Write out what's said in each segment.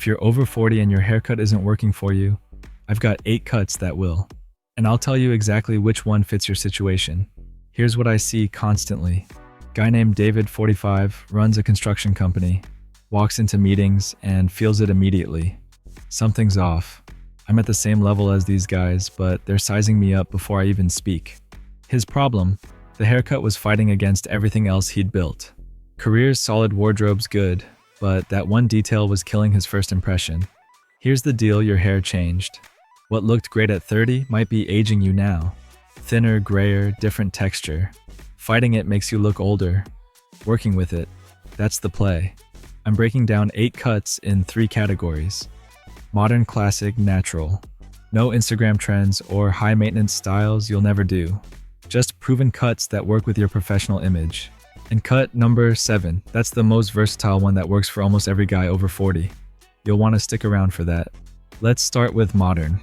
If you're over 40 and your haircut isn't working for you, I've got 8 cuts that will. And I'll tell you exactly which one fits your situation. Here's what I see constantly. Guy named David, 45, runs a construction company, walks into meetings and feels it immediately. Something's off. I'm at the same level as these guys, but they're sizing me up before I even speak. His problem, the haircut was fighting against everything else he'd built. Career's solid, wardrobe's good, but that one detail was killing his first impression. Here's the deal: your hair changed. What looked great at 30 might be aging you now. Thinner, grayer, different texture. Fighting it makes you look older. Working with it, that's the play. I'm breaking down 8 cuts in 3 categories. Modern, classic, natural. No Instagram trends or high-maintenance styles you'll never do. Just proven cuts that work with your professional image. And cut number 7, that's the most versatile one that works for almost every guy over 40. You'll want to stick around for that. Let's start with modern.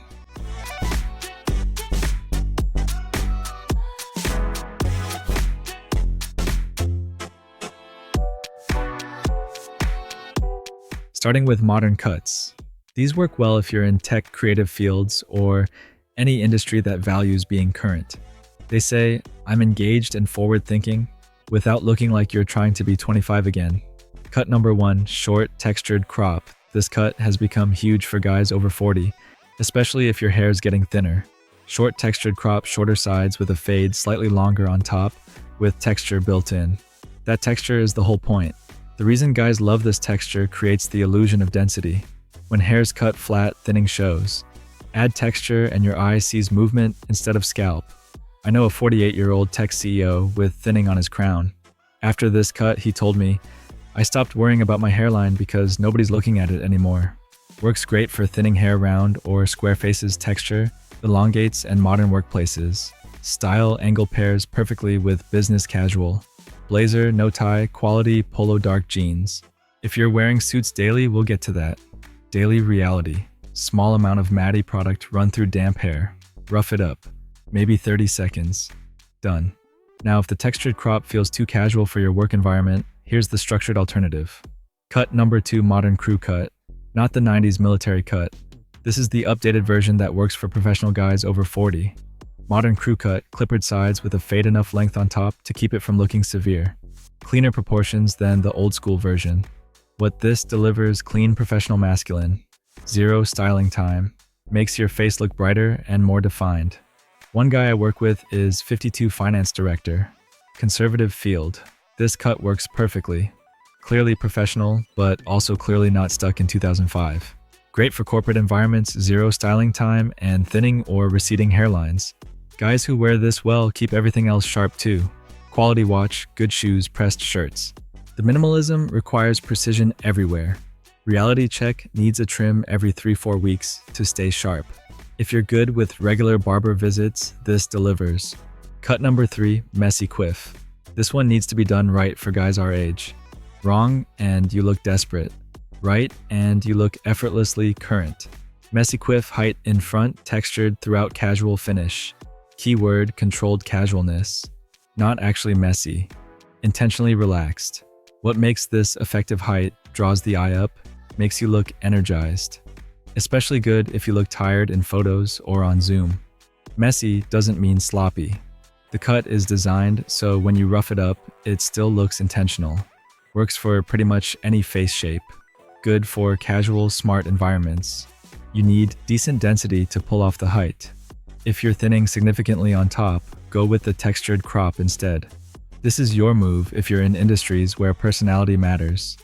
Starting with modern cuts. These work well if you're in tech creative fields or any industry that values being current. They say, I'm engaged and forward-thinking without looking like you're trying to be 25 again. Cut number 1, short, textured crop. This cut has become huge for guys over 40, especially if your hair's getting thinner. Short, textured crop, shorter sides with a fade slightly longer on top with texture built in. That texture is the whole point. The reason guys love this texture creates the illusion of density. When hair's cut flat, thinning shows. Add texture and your eye sees movement instead of scalp. I know a 48-year-old tech CEO with thinning on his crown. After this cut, he told me, I stopped worrying about my hairline because nobody's looking at it anymore. Works great for thinning hair round or square faces. Texture elongates and modern workplaces. Style angle pairs perfectly with business casual. Blazer, no tie, quality polo dark jeans. If you're wearing suits daily, we'll get to that. Daily reality. Small amount of Matty product run through damp hair. Rough it up. Maybe 30 seconds. Done. Now, if the textured crop feels too casual for your work environment, here's the structured alternative. Cut number 2, modern crew cut. Not the 90s military cut. This is the updated version that works for professional guys over 40. Modern crew cut, clippered sides with a fade enough length on top to keep it from looking severe. Cleaner proportions than the old school version. What this delivers: clean professional masculine. Zero styling time. Makes your face look brighter and more defined. One guy I work with is 52 finance director. Conservative field. This cut works perfectly. Clearly professional, but also clearly not stuck in 2005. Great for corporate environments, zero styling time, and thinning or receding hairlines. Guys who wear this well keep everything else sharp too. Quality watch, good shoes, pressed shirts. The minimalism requires precision everywhere. Reality check needs a trim every 3-4 weeks to stay sharp. If you're good with regular barber visits, this delivers. Cut number 3, messy quiff. This one needs to be done right for guys our age. Wrong and you look desperate. Right and you look effortlessly current. Messy quiff, height in front, textured throughout, casual finish. Keyword: controlled casualness. Not actually messy. Intentionally relaxed. What makes this effective height: draws the eye up, makes you look energized. Especially good if you look tired in photos or on Zoom. Messy doesn't mean sloppy. The cut is designed so when you rough it up, it still looks intentional. Works for pretty much any face shape. Good for casual, smart environments. You need decent density to pull off the height. If you're thinning significantly on top, go with the textured crop instead. This is your move if you're in industries where personality matters.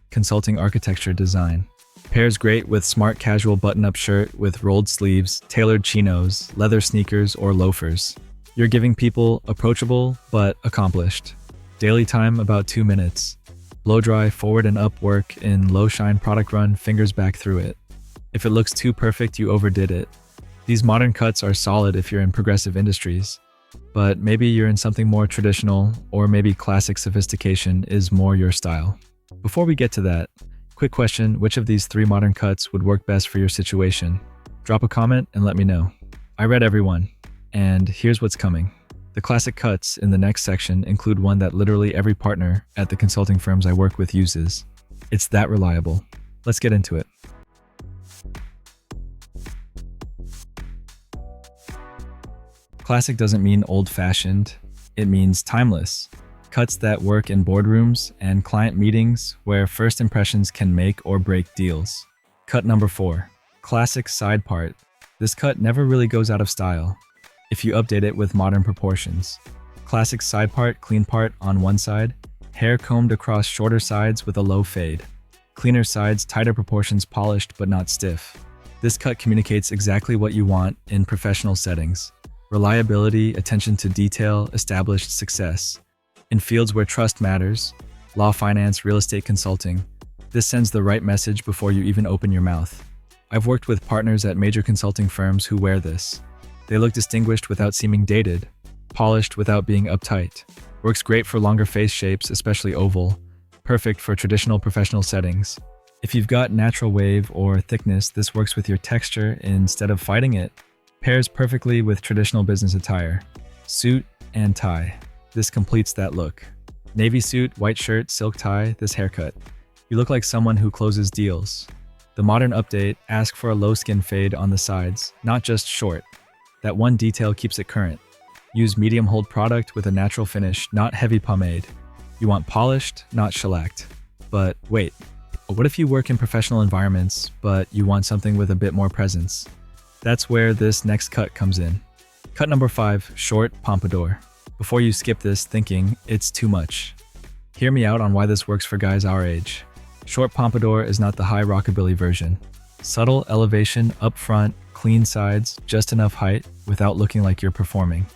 Consulting architecture design. Pairs great with smart casual button-up shirt with rolled sleeves, tailored chinos, leather sneakers, or loafers. You're giving people approachable but accomplished. Daily time about 2 minutes. Blow dry, forward and up work in low shine product run, fingers back through it. If it looks too perfect, you overdid it. These modern cuts are solid if you're in progressive industries, but maybe you're in something more traditional, or maybe classic sophistication is more your style. Before we get to that, quick question: which of these 3 modern cuts would work best for your situation? Drop a comment and let me know. I read everyone, and here's what's coming. The classic cuts in the next section include one that literally every partner at the consulting firms I work with uses. It's that reliable. Let's get into it. Classic doesn't mean old-fashioned, it means timeless. Cuts that work in boardrooms and client meetings where first impressions can make or break deals. Cut number 4. Classic side part. This cut never really goes out of style if you update it with modern proportions. Classic side part, clean part on one side, hair combed across shorter sides with a low fade. Cleaner sides, tighter proportions, polished but not stiff. This cut communicates exactly what you want in professional settings. Reliability, attention to detail, established success. In fields where trust matters, law, finance, real estate consulting, this sends the right message before you even open your mouth. I've worked with partners at major consulting firms who wear this. They look distinguished without seeming dated, polished without being uptight. Works great for longer face shapes, especially oval. Perfect for traditional professional settings. If you've got natural wave or thickness, this works with your texture instead of fighting it. Pairs perfectly with traditional business attire. Suit and tie. This completes that look. Navy suit, white shirt, silk tie, this haircut. You look like someone who closes deals. The modern update, ask for a low skin fade on the sides, not just short. That one detail keeps it current. Use medium hold product with a natural finish, not heavy pomade. You want polished, not shellacked. But wait, what if you work in professional environments, but you want something with a bit more presence? That's where this next cut comes in. Cut number 5, short pompadour. Before you skip this thinking it's too much, hear me out on why this works for guys our age. Short pompadour is not the high rockabilly version. Subtle elevation up front, clean sides, just enough height without looking like you're performing.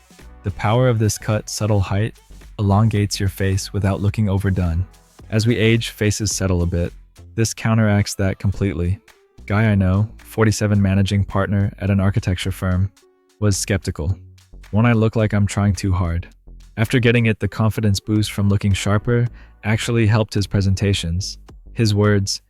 The power of this cut, subtle height, elongates your face without looking overdone. As we age, faces settle a bit. This counteracts that completely. Guy I know, 47 managing partner at an architecture firm, was skeptical. Won't I look like I'm trying too hard? After getting it, the confidence boost from looking sharper actually helped his presentations. His words,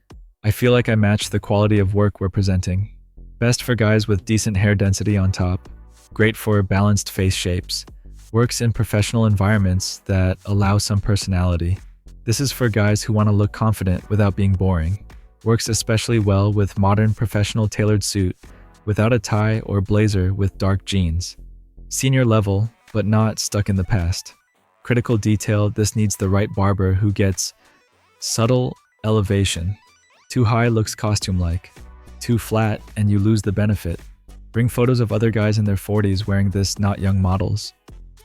"I feel like I match the quality of work we're presenting." Best for guys with decent hair density on top. Great for balanced face shapes. Works in professional environments that allow some personality. This is for guys who want to look confident without being boring. Works especially well with modern professional tailored suit without a tie or blazer with dark jeans. Senior level, but not stuck in the past. Critical detail, this needs the right barber who gets subtle elevation. Too high looks costume-like. Too flat and you lose the benefit. Bring photos of other guys in their 40s wearing this, not young models.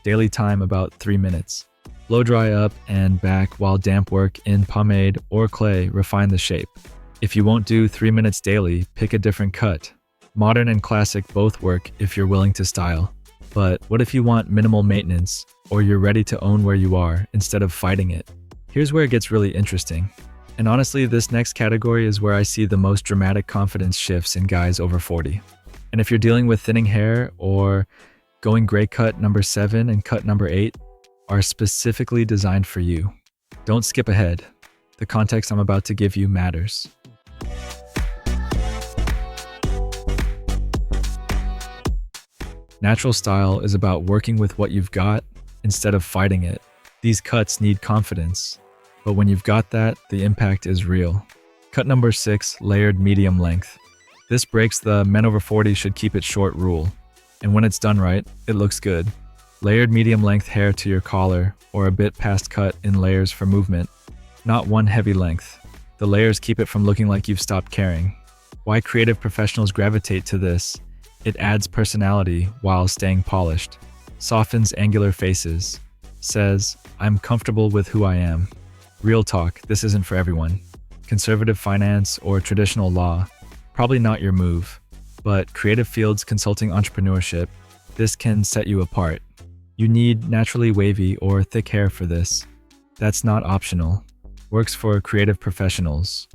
Daily time about 3 minutes. Blow dry up and back while damp work in pomade or clay refine the shape. If you won't do 3 minutes daily, pick a different cut. Modern and classic both work if you're willing to style. But what if you want minimal maintenance, or you're ready to own where you are instead of fighting it? Here's where it gets really interesting. And honestly, this next category is where I see the most dramatic confidence shifts in guys over 40. And if you're dealing with thinning hair or going gray, cut number 7 and cut number 8 are specifically designed for you. Don't skip ahead. The context I'm about to give you matters. Natural style is about working with what you've got instead of fighting it. These cuts need confidence, but when you've got that, the impact is real. Cut number 6, layered medium length. This breaks the men over 40 should keep it short rule, and when it's done right, it looks good. Layered medium length hair to your collar or a bit past cut in layers for movement, not one heavy length. The layers keep it from looking like you've stopped caring. Why creative professionals gravitate to this? It adds personality while staying polished, softens angular faces, says, "I'm comfortable with who I am." Real talk, this isn't for everyone. Conservative finance or traditional law, probably not your move. But creative fields, consulting, entrepreneurship, this can set you apart. You need naturally wavy or thick hair for this. That's not optional. Works for creative professionals.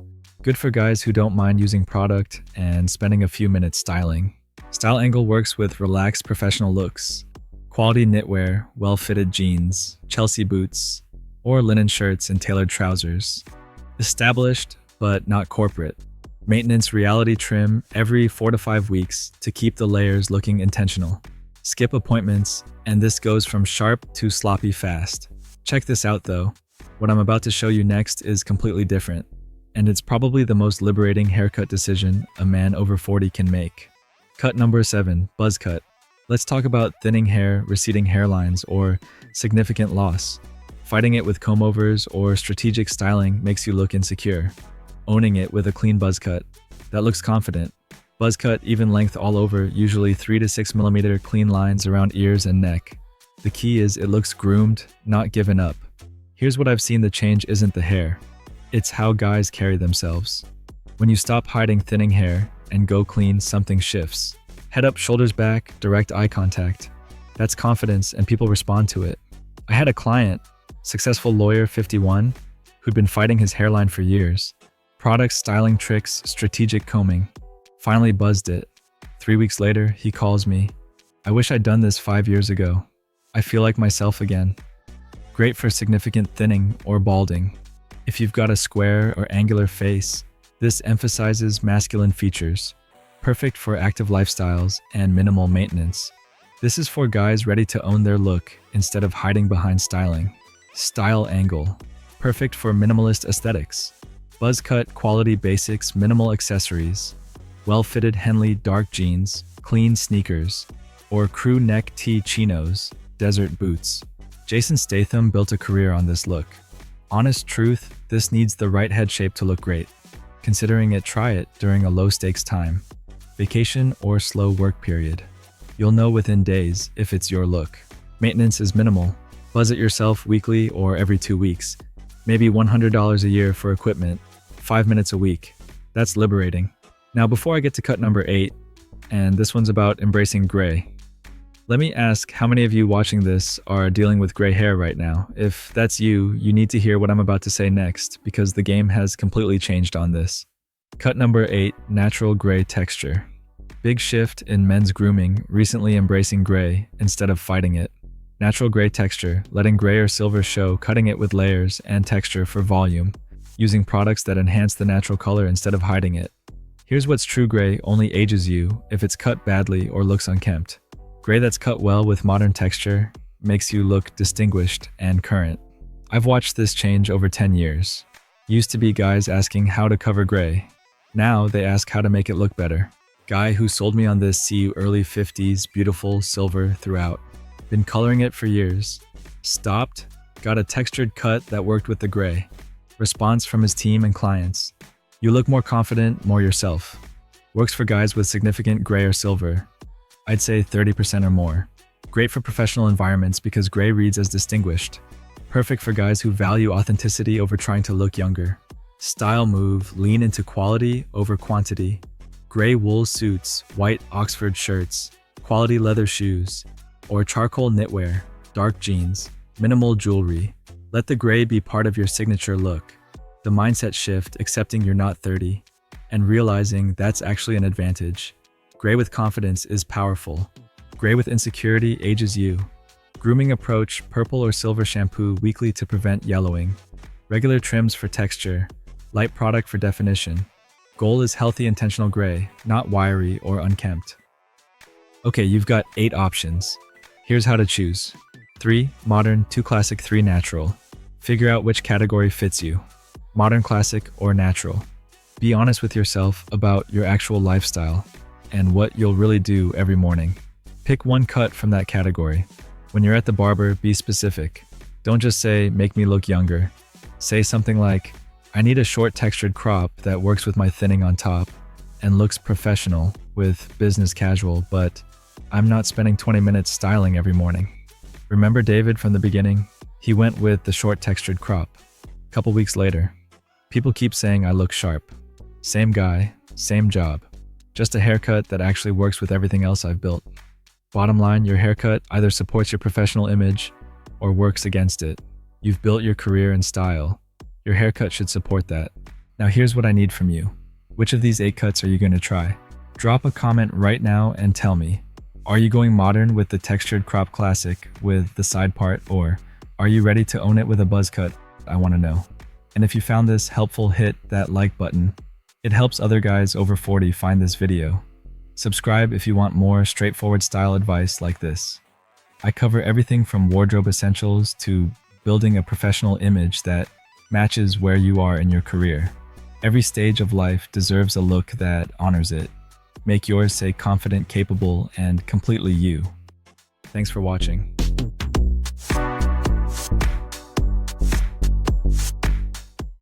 Good for guys who don't mind using product and spending a few minutes styling. Style angle works with relaxed professional looks. Quality knitwear, well-fitted jeans, Chelsea boots, or linen shirts and tailored trousers. Established, but not corporate. Maintenance reality trim every 4 to 5 weeks to keep the layers looking intentional. Skip appointments, and this goes from sharp to sloppy fast. Check this out though. What I'm about to show you next is completely different, and it's probably the most liberating haircut decision a man over 40 can make. Cut number 7, buzz cut. Let's talk about thinning hair, receding hairlines, or significant loss. Fighting it with comb-overs or strategic styling makes you look insecure. Owning it with a clean buzz cut that looks confident. Buzz cut, even length all over, usually 3 to 6 millimeter clean lines around ears and neck. The key is it looks groomed, not given up. Here's what I've seen: the change isn't the hair. It's how guys carry themselves. When you stop hiding thinning hair and go clean, something shifts. Head up, shoulders back, direct eye contact. That's confidence, and people respond to it. I had a client, successful lawyer, 51, who'd been fighting his hairline for years. Products, styling tricks, strategic combing. Finally buzzed it. 3 weeks later, he calls me. I wish I'd done this 5 years ago. I feel like myself again. Great for significant thinning or balding. If you've got a square or angular face, this emphasizes masculine features. Perfect for active lifestyles and minimal maintenance. This is for guys ready to own their look instead of hiding behind styling. Style angle. Perfect for minimalist aesthetics. Buzz cut, quality basics, minimal accessories. Well-fitted Henley dark jeans, clean sneakers, or crew neck tee chinos, desert boots. Jason Statham built a career on this look. Honest truth, this needs the right head shape to look great. Considering it, try it during a low-stakes time. Vacation or slow work period. You'll know within days if it's your look. Maintenance is minimal. Buzz it yourself weekly or every 2 weeks. Maybe $100 a year for equipment, 5 minutes a week. That's liberating. Now, before I get to cut number 8, and this one's about embracing gray, let me ask how many of you watching this are dealing with gray hair right now? If that's you, you need to hear what I'm about to say next, because the game has completely changed on this. Cut number 8, natural gray texture. Big shift in men's grooming, recently embracing gray instead of fighting it. Natural gray texture, letting gray or silver show, cutting it with layers and texture for volume, using products that enhance the natural color instead of hiding it. Here's what's true: gray only ages you if it's cut badly or looks unkempt. Gray that's cut well with modern texture makes you look distinguished and current. I've watched this change over 10 years. Used to be guys asking how to cover gray. Now they ask how to make it look better. Guy who sold me on this, see you early 50s, beautiful silver throughout. Been coloring it for years. Stopped, got a textured cut that worked with the gray. Response from his team and clients. You look more confident, more yourself. Works for guys with significant gray or silver. I'd say 30% or more. Great for professional environments because gray reads as distinguished. Perfect for guys who value authenticity over trying to look younger. Style move, lean into quality over quantity. Gray wool suits, white Oxford shirts, quality leather shoes, or charcoal knitwear, dark jeans, minimal jewelry. Let the gray be part of your signature look. The mindset shift, accepting you're not 30, and realizing that's actually an advantage. Gray with confidence is powerful. Gray with insecurity ages you. Grooming approach, purple or silver shampoo weekly to prevent yellowing. Regular trims for texture. Light product for definition. Goal is healthy intentional gray, not wiry or unkempt. Okay, you've got 8 options. Here's how to choose. 3 modern, 2 classic, 3 natural. Figure out which category fits you. Modern, classic, or natural. Be honest with yourself about your actual lifestyle and what you'll really do every morning. Pick one cut from that category. When you're at the barber, be specific. Don't just say, make me look younger. Say something like, I need a short textured crop that works with my thinning on top and looks professional with business casual, but I'm not spending 20 minutes styling every morning. Remember David from the beginning? He went with the short textured crop. Couple weeks later, people keep saying I look sharp. Same guy, same job. Just a haircut that actually works with everything else I've built. Bottom line, your haircut either supports your professional image or works against it. You've built your career in style. Your haircut should support that. Now here's what I need from you. Which of these 8 cuts are you going to try? Drop a comment right now and tell me. Are you going modern with the textured crop classic with the side part, or are you ready to own it with a buzz cut? I want to know. And if you found this helpful, hit that like button. It helps other guys over 40 find this video. Subscribe if you want more straightforward style advice like this. I cover everything from wardrobe essentials to building a professional image that matches where you are in your career. Every stage of life deserves a look that honors it. Make yours say confident, capable, and completely you. Thanks for watching.